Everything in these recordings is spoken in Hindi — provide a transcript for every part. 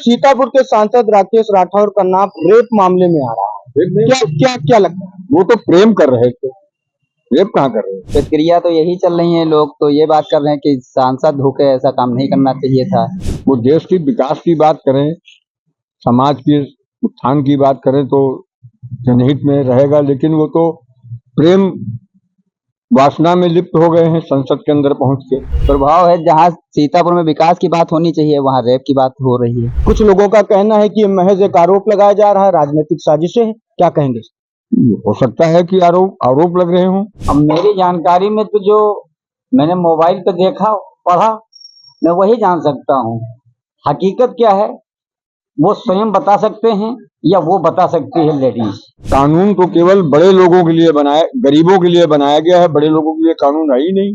सीतापुर के सांसद राकेश राठौर का नाम रेप मामले में आ रहा है। क्या क्या क्या लगता है? वो तो प्रेम कर रहे थे, रेप कहाँ कर रहे हैं? प्रतिक्रिया तो यही चल रही है, लोग तो ये बात कर रहे हैं कि सांसद होकर ऐसा काम नहीं करना चाहिए था। वो देश की विकास की बात करें, समाज के उत्थान की बात करें तो जनहित में रहेगा, लेकिन वो तो प्रेम वासना में लिप्त हो गए हैं संसद के अंदर पहुंच के। प्रभाव है, जहाँ सीतापुर में विकास की बात होनी चाहिए वहाँ रेप की बात हो रही है। कुछ लोगों का कहना है कि ये महज एक आरोप लगाया जा रहा है, राजनीतिक साजिशें हैं। क्या कहेंगे? हो सकता है कि आरोप लग रहे हों। अब मेरी जानकारी में तो जो मैंने मोबाइल पे देखा पढ़ा, मैं वही जान सकता हूँ। हकीकत क्या है वो स्वयं बता सकते हैं या वो बता सकती है लेडीज। कानून तो केवल बड़े लोगों के लिए गरीबों के लिए बनाया गया है, बड़े लोगों के लिए कानून है ही नहीं।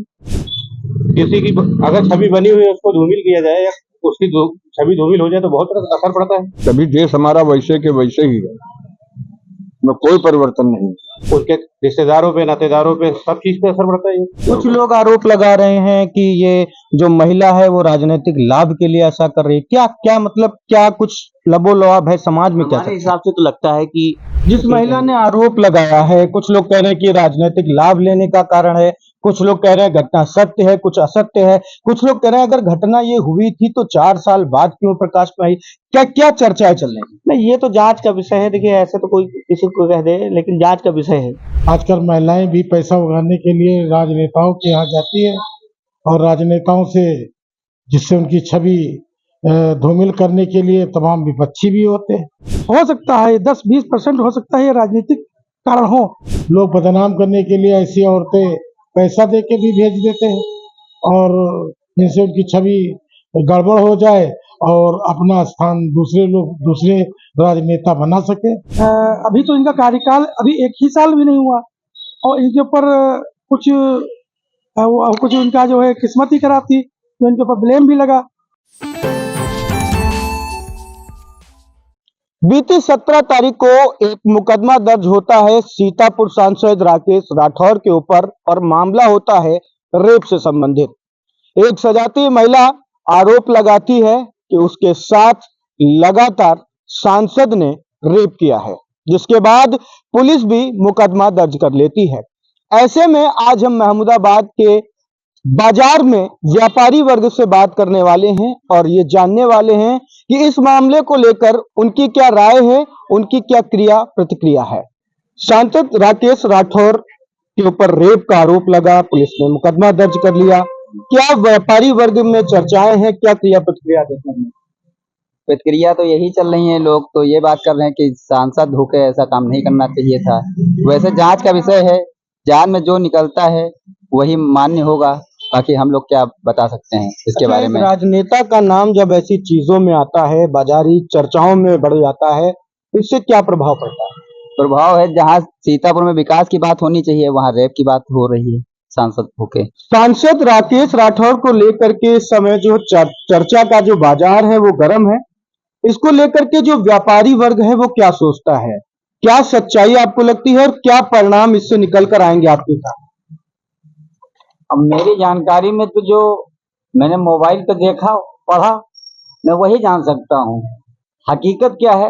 किसी की अगर छवि बनी हुई है उसको धूमिल किया जाए या उसकी छवि धूमिल हो जाए तो बहुत असर पड़ता है। तभी देश हमारा वैसे के वैसे ही है, में कोई परिवर्तन नहीं। उसके रिश्तेदारों पे, नातेदारों पे, सब चीज पे असर पड़ता है। कुछ लोग आरोप लगा रहे हैं कि ये जो महिला है वो राजनीतिक लाभ के लिए ऐसा कर रही है। क्या क्या मतलब क्या कुछ लबोलवाब है समाज में? क्या हिसाब से तो लगता है कि जिस महिला ने आरोप लगाया है, कुछ लोग कह रहे हैं कि राजनीतिक लाभ लेने का कारण है, कुछ लोग कह रहे हैं घटना सत्य है, कुछ असत्य है, कुछ लोग कह रहे हैं अगर घटना ये हुई थी तो 4 साल बाद क्यों प्रकाश में आई? क्या क्या चर्चाएं चल रही हैं? नहीं, ये तो जांच का विषय है। देखिए, ऐसे तो कोई किसी को कह दे, लेकिन जांच का विषय है। आजकल महिलाएं भी पैसा उगाने के लिए राजनेताओं के यहाँ जाती है और राजनेताओं से जिससे उनकी छवि धूमिल करने के लिए तमाम विपक्षी भी होते हैं। हो सकता है 10-20% हो सकता है ये राजनीतिक कारण हो। लोग बदनाम करने के लिए ऐसी औरतें पैसा दे के भी भेज देते हैं और जिनसे उनकी छवि गड़बड़ हो जाए और अपना स्थान दूसरे राजनेता बना सके। अभी तो इनका कार्यकाल अभी 1 ही साल भी नहीं हुआ और इनके ऊपर कुछ इनका जो है किस्मत ही खराब थी, तो इनके ऊपर ब्लेम भी लगा। बीती 17 तारीख को एक मुकदमा दर्ज होता है सीतापुर सांसद राकेश राठौर के ऊपर और मामला होता है रेप से संबंधित। एक सजातीय महिला आरोप लगाती है कि उसके साथ लगातार सांसद ने रेप किया है, जिसके बाद पुलिस भी मुकदमा दर्ज कर लेती है। ऐसे में आज हम महमूदाबाद के बाजार में व्यापारी वर्ग से बात करने वाले हैं और ये जानने वाले हैं कि इस मामले को लेकर उनकी क्या राय है, उनकी क्या क्रिया प्रतिक्रिया है। सांसद राकेश राठौर के ऊपर रेप का आरोप लगा, पुलिस ने मुकदमा दर्ज कर लिया। क्या व्यापारी वर्ग में चर्चाएं हैं, क्या क्रिया प्रतिक्रिया देते हैं? प्रतिक्रिया तो यही चल रही है, लोग तो ये बात कर रहे हैं कि सांसद होकर ऐसा काम नहीं करना चाहिए था। वैसे जांच का विषय है, जांच में जो निकलता है वही मान्य होगा, बाकी हम लोग क्या बता सकते हैं इसके बारे में। राजनेता का नाम जब ऐसी चीजों में आता है, बाजारी चर्चाओं में बढ़ जाता है, इससे क्या प्रभाव पड़ता है? प्रभाव है, जहाँ सीतापुर में विकास की बात होनी चाहिए वहाँ रेप की बात हो रही है सांसद होके। सांसद राकेश राठौर को लेकर के इस समय जो चर्चा का जो बाजार है वो गर्म है। इसको लेकर के जो व्यापारी वर्ग है वो क्या सोचता है? क्या सच्चाई आपको लगती है और क्या परिणाम इससे निकल कर आएंगे आपके साथ? अब मेरी जानकारी में तो जो मैंने मोबाइल पे देखा पढ़ा, मैं वही जान सकता हूँ। हकीकत क्या है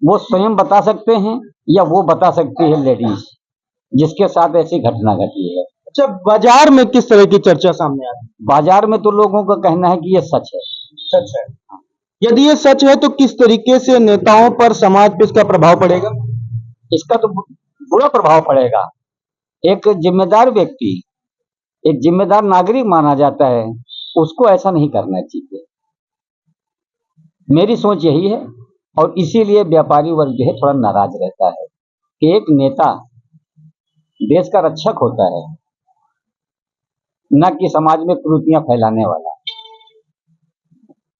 वो स्वयं बता सकते हैं या वो बता सकती है लेडीज जिसके साथ ऐसी घटना घटी है। अच्छा, बाजार में किस तरह की चर्चा सामने आ रही है? बाजार में तो लोगों का कहना है कि ये सच है। सच है। यदि ये सच है तो किस तरीके से नेताओं पर, समाज पे इसका प्रभाव पड़ेगा? इसका तो बुरा प्रभाव पड़ेगा। एक जिम्मेदार व्यक्ति, एक जिम्मेदार नागरिक माना जाता है, उसको ऐसा नहीं करना चाहिए। मेरी सोच यही है और इसीलिए व्यापारी वर्ग जो है थोड़ा नाराज रहता है कि एक नेता देश का रक्षक होता है, न कि समाज में कुरीतियां फैलाने वाला।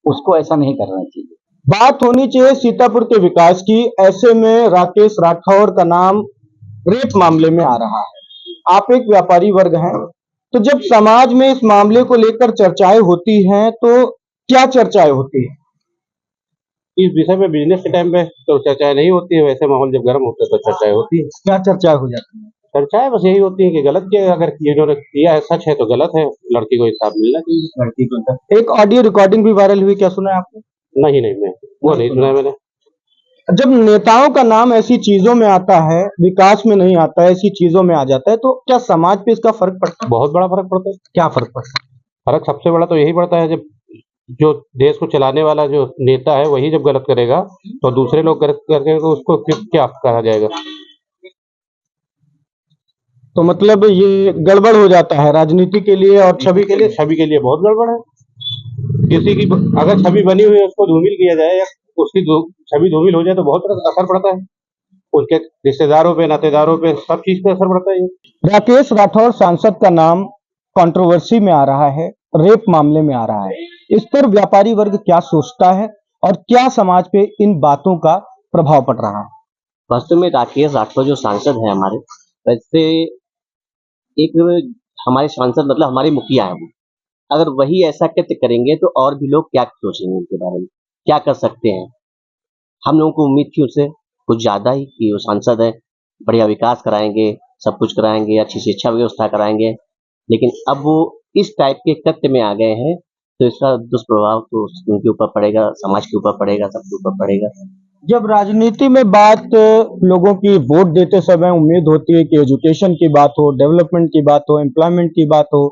उसको ऐसा नहीं करना चाहिए। बात होनी चाहिए सीतापुर के विकास की। ऐसे में राकेश राठौर का नाम रेप मामले में आ रहा है। आप एक व्यापारी वर्ग हैं, तो जब समाज में इस मामले को लेकर चर्चाएं होती हैं तो क्या चर्चाएं होती है? इस विषय में बिजनेस के टाइम पे तो चर्चाएं नहीं होती है, वैसे माहौल जब गर्म होता है तो चर्चाएं होती है। क्या चर्चाएं हो जाती है? चर्चाएं बस यही होती है कि गलत किया, अगर जिन्होंने किया है सच है तो गलत है, लड़की को इंसाफ मिलना चाहिए। लड़की को एक ऑडियो रिकॉर्डिंग भी वायरल हुई, क्या सुना है आपने? नहीं नहीं, मैं वो नहीं सुना है मैंने। जब नेताओं का नाम ऐसी चीजों में आता है, विकास में नहीं आता है, ऐसी चीजों में आ जाता है, तो क्या समाज पे इसका फर्क पड़ता है? बहुत बड़ा फर्क पड़ता है। क्या फर्क पड़ता है? फर्क सबसे बड़ा तो यही पड़ता है, जब जो देश को चलाने वाला जो नेता है वही जब गलत करेगा तो दूसरे लोग गलत करके तो उसको फिर क्या कहा जाएगा। तो मतलब ये गड़बड़ हो जाता है राजनीति के लिए और छवि के लिए। छवि के लिए बहुत गड़बड़ है। किसी की अगर छवि बनी हुई है उसको धूमिल किया जाए या उसकी छवि धूमिल हो जाए तो बहुत तरह का असर पड़ता है, उनके रिश्तेदारों पे, नातेदारों पे, सब चीज पे असर पड़ता है। राकेश राठौर सांसद का नाम कंट्रोवर्सी में आ रहा है, रेप मामले में आ रहा है। इस पर व्यापारी वर्ग क्या सोचता है और क्या समाज पे इन बातों का प्रभाव पड़ रहा है? वास्तव में राकेश राठौर जो सांसद है हमारे, वैसे एक हमारे सांसद मतलब हमारे मुखिया है वो। अगर वही ऐसा कृत्य करेंगे तो और भी लोग क्या सोचेंगे उनके बारे में, क्या कर सकते हैं। हम लोगों को उम्मीद थी उससे कुछ ज्यादा ही कि वो सांसद है, बढ़िया विकास कराएंगे, सब कुछ कराएंगे, अच्छी शिक्षा व्यवस्था कराएंगे, लेकिन अब वो इस टाइप के कृत्य में आ गए हैं तो इसका दुष्प्रभाव तो उनके ऊपर पड़ेगा, समाज के ऊपर पड़ेगा, सबके ऊपर पड़ेगा। जब राजनीति में बात लोगों की वोट देते समय उम्मीद होती है कि एजुकेशन की बात हो, डेवलपमेंट की बात हो, एम्प्लॉयमेंट की बात हो,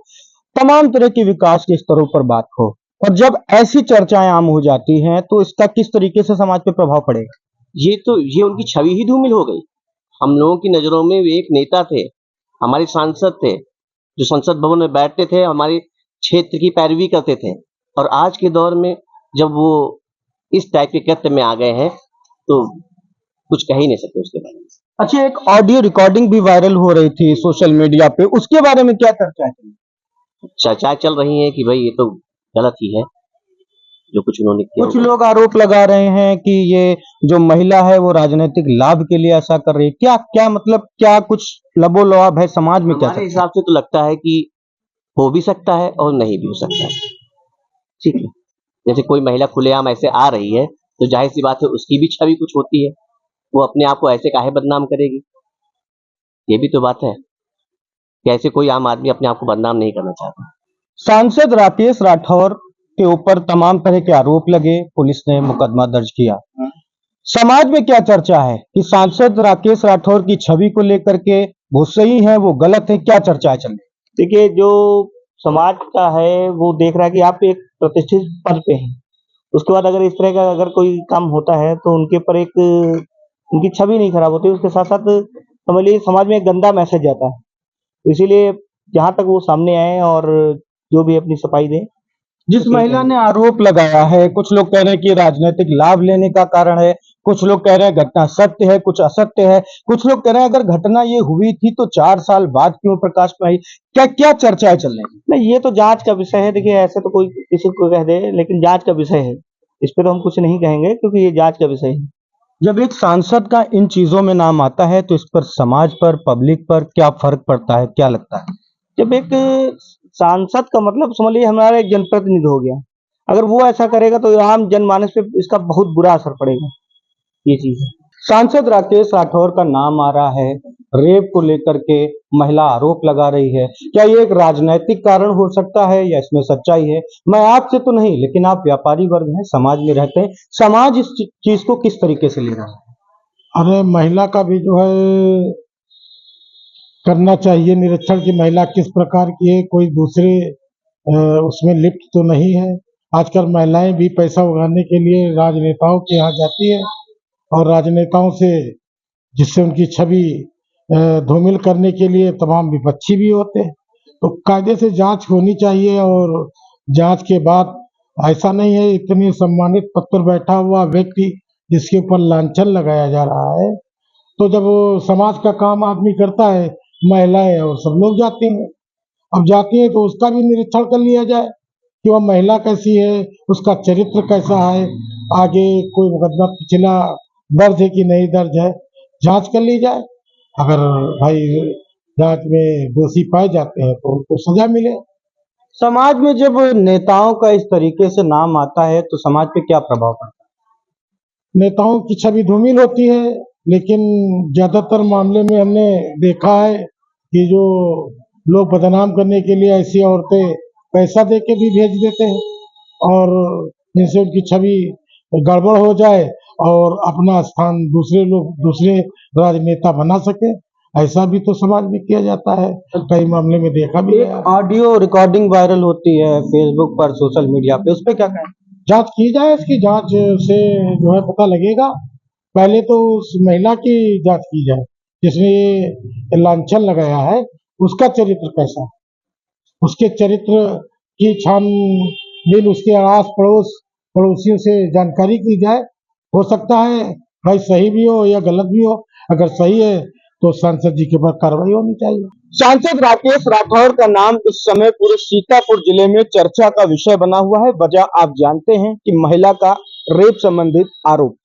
तमाम तरह के विकास के स्तरों पर बात हो, और जब ऐसी चर्चाएं आम हो जाती हैं तो इसका किस तरीके से समाज पे प्रभाव पड़ेगा? ये उनकी छवि ही धूमिल हो गई। हम लोगों की नजरों में वे एक नेता थे, हमारे सांसद थे, जो संसद भवन में बैठते थे, हमारे क्षेत्र की पैरवी करते थे, और आज के दौर में जब वो इस टाइप के कृत्य में आ गए हैं तो कुछ कह ही नहीं सकते उसके बारे में। अच्छा, एक ऑडियो रिकॉर्डिंग भी वायरल हो रही थी सोशल मीडिया पे, उसके बारे में क्या चर्चा है? चर्चाएं चल रही हैं कि भाई ये तो गलत ही है जो कुछ उन्होंने किया। कुछ लोग आरोप लगा रहे हैं कि ये जो महिला है वो राजनीतिक लाभ के लिए ऐसा कर रही है। क्या क्या मतलब क्या कुछ लबोलवाब है समाज में? क्या हमारे हिसाब से तो लगता है कि हो भी सकता है और नहीं भी हो सकता है। ठीक है, जैसे कोई महिला खुलेआम ऐसे आ रही है तो जाहिर सी बात है उसकी भी छवि कुछ होती है, वो अपने आप को ऐसे काहे बदनाम करेगी। ये भी तो बात है कि ऐसे कोई आम आदमी अपने आप को बदनाम नहीं करना चाहता। सांसद राकेश राठौर के ऊपर तमाम तरह के आरोप लगे, पुलिस ने मुकदमा दर्ज किया। समाज में क्या चर्चा है कि सांसद राकेश राठौर की छवि को लेकर के वो सही है, वो गलत है, क्या चर्चाएं चल रही? देखिए, जो समाज का है वो देख रहा है कि आप एक प्रतिष्ठित पद पे हैं, उसके बाद अगर इस तरह का अगर कोई काम होता है तो उनके ऊपर एक उनकी छवि नहीं खराब होती, उसके साथ साथ समझ लीजिए समाज में एक गंदा मैसेज जाता है। तो इसीलिए जहां तक वो सामने आए और जो भी अपनी सफाई दें। जिस महिला ने आरोप लगाया है, कुछ लोग कह रहे हैं कि राजनीतिक लाभ लेने का कारण है, कुछ लोग कह रहे हैं घटना सत्य है, कुछ असत्य है, कुछ लोग कह रहे हैं अगर घटना ये हुई थी तो 4 साल बाद क्यों प्रकाश में आई? क्या क्या चर्चाएं चल रही हैं? नहीं, ये तो जांच का विषय है। देखिए, ऐसे तो कोई किसी को कह दे, लेकिन जांच का विषय है, इस पे तो हम कुछ नहीं कहेंगे क्योंकि ये जांच का विषय है। जब एक सांसद का इन चीजों में नाम आता है तो इस पर समाज पर, पब्लिक पर क्या फर्क पड़ता है, क्या लगता है? जब एक सांसद का मतलब समझ लीजिए हमारा एक जनप्रतिनिधि हो गया, अगर वो ऐसा करेगा तो आम जनमानस पे इसका बहुत बुरा असर पड़ेगा। ये चीज है। सांसद राकेश राठौर का नाम आ रहा है, रेप को लेकर के महिला आरोप लगा रही है, क्या ये एक राजनीतिक कारण हो सकता है या इसमें सच्चाई है? मैं आपसे तो नहीं, लेकिन आप व्यापारी वर्ग हैं, समाज में रहते हैं, समाज इस चीज को किस तरीके से ले रहा है? अरे महिला का भी जो है करना चाहिए निरीक्षण की महिला किस प्रकार की है, कोई दूसरे उसमें लिप्त तो नहीं है। आजकल महिलाएं भी पैसा उगाने के लिए राजनेताओं के यहाँ जाती है और राजनेताओं से जिससे उनकी छवि धूमिल करने के लिए तमाम विपक्षी भी होते हैं। तो कायदे से जांच होनी चाहिए और जांच के बाद ऐसा नहीं है इतने सम्मानित पद पर बैठा हुआ व्यक्ति जिसके ऊपर लांछन लगाया जा रहा है, तो जब वो समाज का काम आदमी करता है, महिलाएं और सब लोग जाती हैं। अब जाती है तो उसका भी निरीक्षण कर लिया जाए कि वह महिला कैसी है, उसका चरित्र कैसा है, आगे कोई मुकदमा पिछला दर्ज है कि नहीं दर्ज है, जांच कर ली जाए। अगर भाई जांच में दोषी पाए जाते हैं तो उनको सजा मिले। समाज में जब नेताओं का इस तरीके से नाम आता है तो समाज पे क्या प्रभाव पड़ता है? नेताओं की छवि धूमिल होती है, लेकिन ज्यादातर मामले में हमने देखा है कि जो लोग बदनाम करने के लिए ऐसी औरतें पैसा दे के भी भेज देते हैं और जिनसे उनकी छवि गड़बड़ हो जाए और अपना स्थान दूसरे राजनेता बना सके, ऐसा भी तो समाज में किया जाता है, कई मामले में देखा भी एक है। ऑडियो रिकॉर्डिंग वायरल होती है फेसबुक पर, सोशल मीडिया पे, उस पे क्या कहें? जांच की जाए, इसकी जांच से जो है पता लगेगा। पहले तो उस महिला की जांच की जाए जिसने ये लांछन लगाया है, उसका चरित्र कैसा है, उसके चरित्र की छानबीन उसके आस पड़ोसियों से जानकारी की जाए। हो सकता है भाई सही भी हो या गलत भी हो, अगर सही है तो सांसद जी के ऊपर कार्रवाई होनी चाहिए। सांसद राकेश राठौर का नाम इस समय पूरे सीतापुर जिले में चर्चा का विषय बना हुआ है। वजह आप जानते हैं कि महिला का रेप संबंधित आरोप।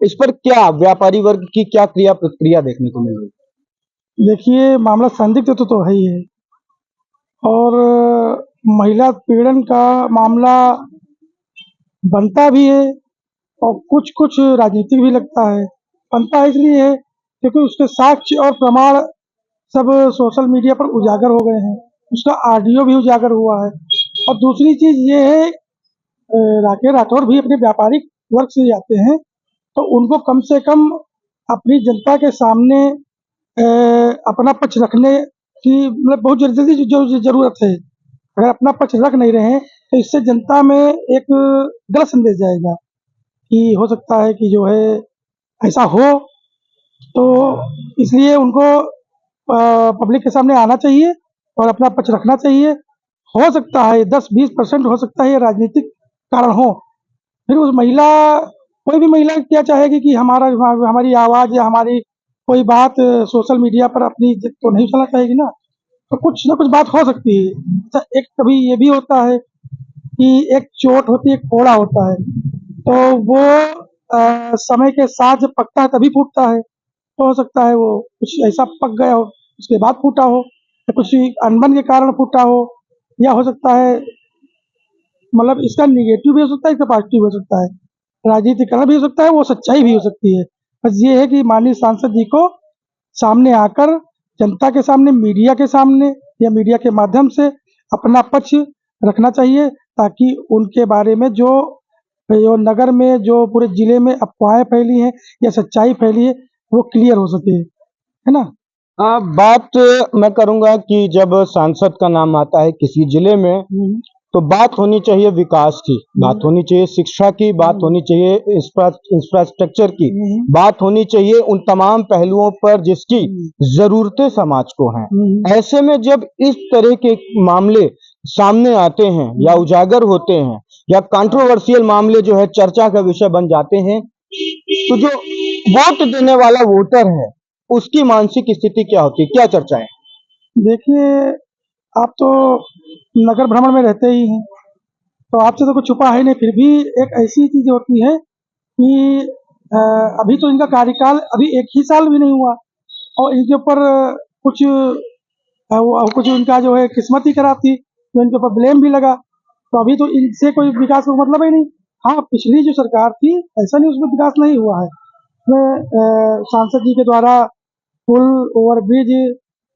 इस पर क्या व्यापारी वर्ग की क्या क्रिया प्रतिक्रिया देखने को मिल रही है? देखिए, मामला संदिग्ध तो है ही है, और महिला पीड़न का मामला बनता भी है और कुछ कुछ राजनीतिक भी लगता है। बनता इसलिए है क्योंकि उसके साक्ष्य और प्रमाण सब सोशल मीडिया पर उजागर हो गए हैं, उसका ऑडियो भी उजागर हुआ है। और दूसरी चीज ये है, राकेश राठौर भी अपने व्यापारिक वर्ग से जाते हैं, तो उनको कम से कम अपनी जनता के सामने अपना पक्ष रखने की मतलब बहुत जल्दी जरूरत है। अगर अपना पक्ष रख नहीं रहे हैं तो इससे जनता में एक गलत संदेश जाएगा कि हो सकता है कि जो है ऐसा हो, तो इसलिए उनको पब्लिक के सामने आना चाहिए और अपना पक्ष रखना चाहिए। हो सकता है 10-20% हो सकता है ये राजनीतिक कारण हो। फिर उस महिला, कोई भी महिला क्या चाहेगी कि हमारी आवाज़ या हमारी कोई बात सोशल मीडिया पर अपनी तो नहीं चलना चाहेगी ना, तो कुछ ना कुछ बात हो सकती है। अच्छा, एक कभी ये भी होता है कि एक चोट होती है, एक फोड़ा होता है, तो वो समय के साथ जब पकता है तभी फूटता है। तो हो सकता है वो कुछ ऐसा पक गया हो, उसके बाद फूटा हो, या कुछ अनबन के कारण फूटा हो, या हो सकता है मतलब इसका निगेटिव भी हो सकता है, इसका पॉजिटिव भी हो सकता है, राजनीतिकरण भी हो सकता है, वो सच्चाई भी हो सकती है। बस ये है कि माननीय सांसद जी को सामने आकर जनता के सामने, मीडिया के सामने या मीडिया के माध्यम से अपना पक्ष रखना चाहिए, ताकि उनके बारे में जो नगर में, जो पूरे जिले में अफवाहें फैली हैं या सच्चाई फैली है, वो क्लियर हो सके, है ना। बात मैं करूंगा कि जब सांसद का नाम आता है किसी जिले में, तो बात होनी चाहिए विकास की, बात होनी चाहिए शिक्षा की, बात होनी चाहिए इंफ्रास्ट्रक्चर की, बात होनी चाहिए उन तमाम पहलुओं पर जिसकी जरूरतें समाज को हैं। ऐसे में जब इस तरह के मामले सामने आते हैं या उजागर होते हैं या कंट्रोवर्शियल मामले जो है चर्चा का विषय बन जाते हैं, तो जो वोट देने वाला वोटर है उसकी मानसिक स्थिति क्या होती है, क्या चर्चा है? देखिए, आप तो नगर भ्रमण में रहते ही हैं, तो आपसे तो कुछ छुपा है नहीं। फिर भी एक ऐसी चीज होती है कि अभी तो इनका कार्यकाल अभी 1 ही साल भी नहीं हुआ, और इनके ऊपर कुछ इनका जो है किस्मत ही खराब थी, तो इनके ऊपर ब्लेम भी लगा। तो अभी तो इनसे कोई विकास का मतलब ही नहीं। हाँ, पिछली जो सरकार थी, ऐसा नहीं उसमें विकास नहीं हुआ है। उसमें सांसद जी के द्वारा पुल, ओवरब्रिज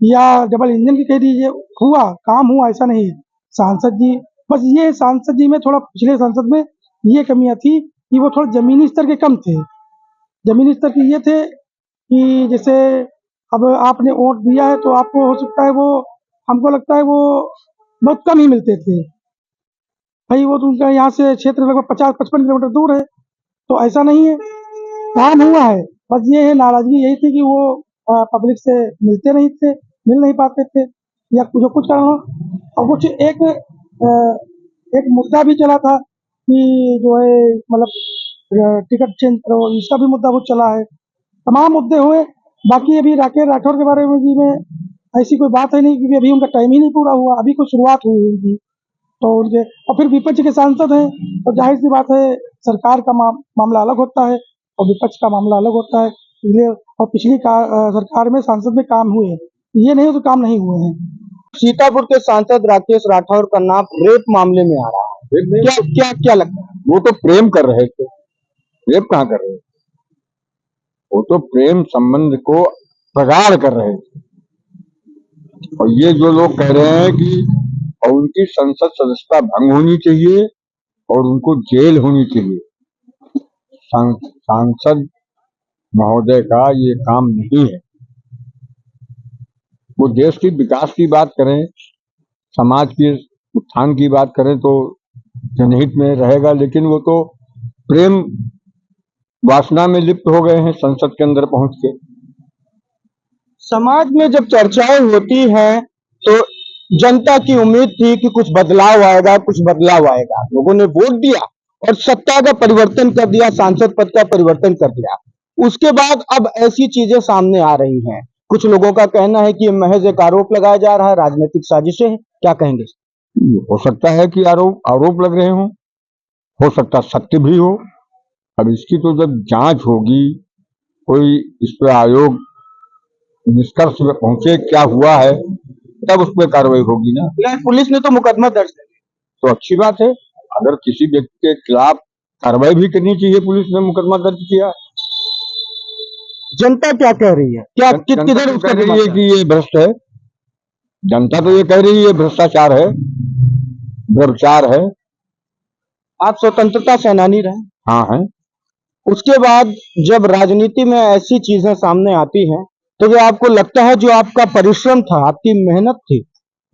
या डबल इंजन की कह दीजिए, हुआ काम हुआ, ऐसा नहीं है। सांसद जी, बस ये सांसद जी में थोड़ा, पिछले सांसद में ये कमियां थी कि वो थोड़ा जमीनी स्तर के कम थे। जमीनी स्तर के ये थे कि जैसे अब आपने वोट दिया है तो आपको हो सकता है वो, हमको लगता है वो बहुत कम ही मिलते थे भाई। वो तो उनका यहाँ से क्षेत्र लगभग 50-55 किलोमीटर दूर है, तो ऐसा नहीं है, काम हुआ है। बस ये है, नाराजगी यही थी कि वो पब्लिक से मिलते नहीं थे, मिल नहीं पाते थे, या जो कुछ कारण हो। और कुछ एक मुद्दा भी चला था कि जो है मतलब टिकट चेंज करो, इसका भी मुद्दा बहुत चला है। तमाम मुद्दे हुए। बाकी अभी राकेश राठौर के बारे में जी में ऐसी कोई बात है नहीं, क्योंकि अभी उनका टाइम ही नहीं पूरा हुआ, अभी कोई शुरुआत हुई है उनकी। तो उनके, और फिर विपक्ष के सांसद हैं, तो जाहिर सी बात है सरकार का मामला अलग होता है और विपक्ष का मामला अलग होता है। इसलिए, और पिछली सरकार में सांसद में काम हुए, ये नहीं हो तो काम नहीं हुए हैं। सीतापुर के सांसद राकेश राठौर का नाम रेप मामले में आ रहा है, क्या क्या क्या लगता है? वो तो प्रेम कर रहे थे, रेप कहाँ कर रहे थे, वो तो प्रेम संबंध को प्रगाढ़ कर रहे थे। और ये जो लोग कह रहे हैं कि और उनकी संसद सदस्यता भंग होनी चाहिए और उनको जेल होनी चाहिए, सांसद महोदय का ये काम नहीं है। वो देश की विकास की बात करें, समाज के उत्थान की बात करें तो जनहित में रहेगा, लेकिन वो तो प्रेम वासना में लिप्त हो गए हैं संसद के अंदर पहुंच के। समाज में जब चर्चाएं होती हैं तो जनता की उम्मीद थी कि कुछ बदलाव आएगा, कुछ बदलाव आएगा। लोगों ने वोट दिया और सत्ता का परिवर्तन कर दिया, सांसद पद का परिवर्तन कर दिया। उसके बाद अब ऐसी चीजें सामने आ रही हैं। कुछ लोगों का कहना है कि ये महज एक आरोप लगाया जा रहा है, राजनीतिक साजिशें हैं। क्या कहेंगे? हो सकता है कि आरोप लग रहे हों, हो सकता सत्य भी हो। अब इसकी तो जब जांच होगी, कोई इस पर आयोग निष्कर्ष पे पहुंचे क्या हुआ है, तब उस पर कार्रवाई होगी ना। पुलिस ने तो मुकदमा दर्ज कर दिया, तो अच्छी बात है। अगर किसी व्यक्ति के खिलाफ कार्रवाई भी करनी चाहिए, पुलिस ने मुकदमा दर्ज किया। जनता क्या कह रही है? क्या किधर उसका कह रही है कि ये भ्रष्ट है। जनता तो ये कह रही है ये भ्रष्टाचार है, व्यभिचार है। आप स्वतंत्रता सेनानी रहे? हाँ है। उसके बाद जब राजनीति में ऐसी चीजें सामने आती हैं तो क्या आपको लगता है जो आपका परिश्रम था, आपकी मेहनत थी,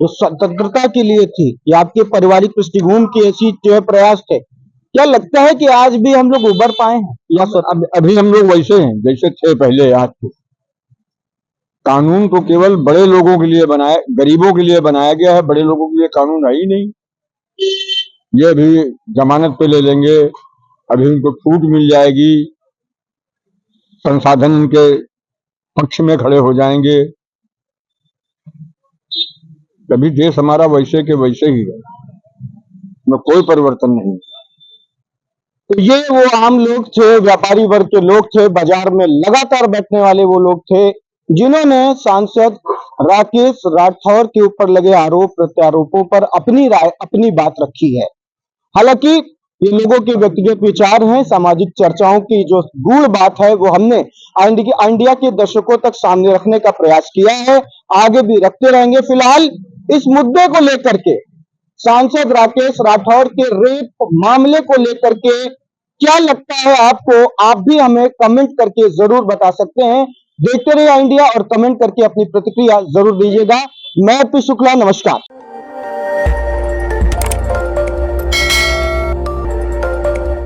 जो स्वतंत्रता के लिए थी, या आपके पारिवारिक पृष्ठभूमि की ऐसी जो प्रयास थे, क्या लगता है कि आज भी हम लोग उबर पाए हैं? या अभी हम लोग वैसे हैं जैसे थे पहले। आज के कानून तो केवल बड़े लोगों के लिए बनाया, गरीबों के लिए बनाया गया है। बड़े लोगों के लिए कानून है ही नहीं। ये भी जमानत पे ले लेंगे, अभी उनको छूट मिल जाएगी, संसाधन उनके पक्ष में खड़े हो जाएंगे। कभी देश हमारा वैसे के वैसे ही है, में कोई परिवर्तन नहीं। तो ये वो आम लोग थे, व्यापारी वर्ग के लोग थे, बाजार में लगातार बैठने वाले वो लोग थे जिन्होंने सांसद राकेश राठौर के ऊपर लगे आरोप प्रत्यारोपों पर अपनी राय, अपनी बात रखी है। हालांकि ये लोगों के व्यक्तिगत विचार हैं, सामाजिक चर्चाओं की जो गूढ़ बात है वो हमने इंडिया के दर्शकों तक सामने रखने का प्रयास किया है, आगे भी रखते रहेंगे। फिलहाल इस मुद्दे को लेकर के, सांसद राकेश राठौर के रेप मामले को लेकर के क्या लगता है आपको, आप भी हमें कमेंट करके जरूर बता सकते हैं। देखते रहिए इंडिया और कमेंट करके अपनी प्रतिक्रिया जरूर दीजिएगा। मैं पी शुक्ला, नमस्कार।